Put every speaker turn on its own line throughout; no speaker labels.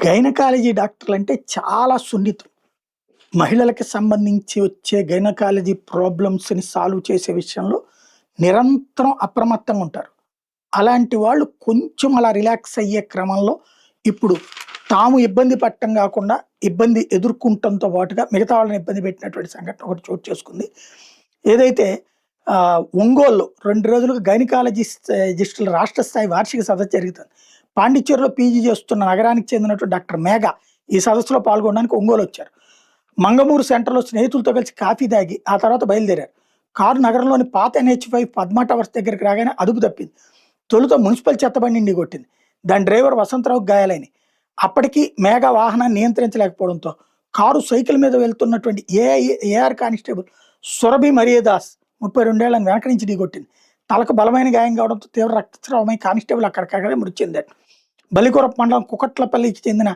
Gynaecology డాక్టర్లంటే చాలా సున్నితం. మహిళలకి సంబంధించి వచ్చే గైనకాలజీ ప్రాబ్లమ్స్‌ని సాల్వ్ చేసే విషయంలో నిరంతరం అప్రమత్తంగా ఉంటారు. అలాంటి వాళ్ళు కొంచెం అలా రిలాక్స్ అయ్యే క్రమంలో ఇప్పుడు తాము ఇబ్బంది పడటం గాకుండా, ఇబ్బంది ఎదుర్కొంటంతో పాటుగా మిగతా వాళ్ళని ఇబ్బంది పెట్టినటువంటి సంఘటన ఒకటి చోటు చేసుకుంది. ఏదైతే ఒంగోలులో 2 రోజులుగా గైనకాలజిస్టుల రాష్ట్ర స్థాయి వార్షిక సదస్సు జరుగుతుంది. పాండిచ్చేరిలో పీజీ చేస్తున్న నగరానికి చెందినటువంటి డాక్టర్ మేఘ ఈ సదస్సులో పాల్గొనడానికి ఒంగోలు వచ్చారు. మంగమూరు సెంటర్‌లో స్నేహితులతో కలిసి కాఫీ తాగి ఆ తర్వాత బయలుదేరారు. కారు నగరంలోని పాత NH5 పద్మ టవర్స్ దగ్గరికి రాగానే అదుపు తప్పింది. తొలుత మున్సిపల్ చెత్తబండిని ఢీకొట్టింది. దాని డ్రైవర్ వసంతరావుకి గాయాలైనయి. అప్పటికి మేఘ వాహనాన్ని నియంత్రించలేకపోవడంతో కారు సైకిల్ మీద వెళ్తున్నటువంటి ఏఆర్ కానిస్టేబుల్ సురభి మరియదాస్ 32 ఏళ్లను వెనక నుంచి ఢీకొట్టింది. తలకు బలమైన గాయం కావడంతో తీవ్ర రక్తస్రావమై కానిస్టేబుల్ అక్కడికక్కడే మృతి చెందాడు. బలికొరపు మండలం కుకట్లపల్లికి చెందిన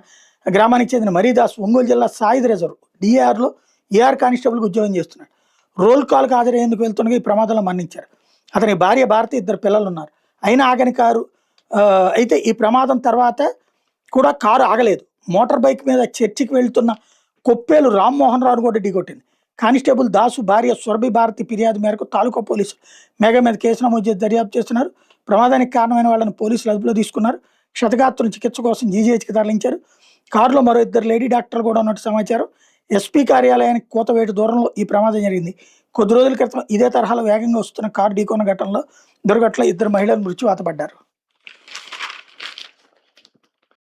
గ్రామానికి చెందిన మరీదాస్ ఒంగోలు జిల్లా సాయుధ రిజర్వ్ డిఆర్‌లో ఏఆర్ కానిస్టేబుల్‌గా ఉద్యోగం చేస్తున్నాడు. రోల్ కాల్‌కు హాజరయ్యేందుకు వెళ్తుండగా ఈ ప్రమాదంలో మరణించారు. అతని భార్య భారతి, 2 పిల్లలున్నారు. అయినా ఆగని కారు అయితే ఈ ప్రమాదం తర్వాత కూడా కారు ఆగలేదు. మోటార్ బైక్ మీద చర్చికి వెళ్తున్న కొప్పేలు రామ్మోహన్ రావును కూడా ఢీకొట్టింది. కానిస్టేబుల్ దాసు భార్య సురభి భారతి ఫిర్యాదు మేరకు తాలూకా పోలీసులు మేఘ మీద కేసు నమోదు చేసి దర్యాప్తు చేస్తున్నారు. ప్రమాదానికి కారణమైన వాళ్ళని పోలీసులు అదుపులో తీసుకున్నారు. క్షతగాత్రులను చికిత్స కోసం జీజీహెచ్‌కి తరలించారు. కారులో మరో 2 లేడీ డాక్టర్లు కూడా ఉన్నట్టు సమాచారం. ఎస్పీ కార్యాలయానికి కూతవేటు దూరంలో ఈ ప్రమాదం జరిగింది. కొద్ది రోజుల క్రితం ఇదే తరహాలో వేగంగా వస్తున్న కారు ఢీకొన్న దుర్ఘటనలో 2 మహిళలు మృత్యువాత పడ్డారు.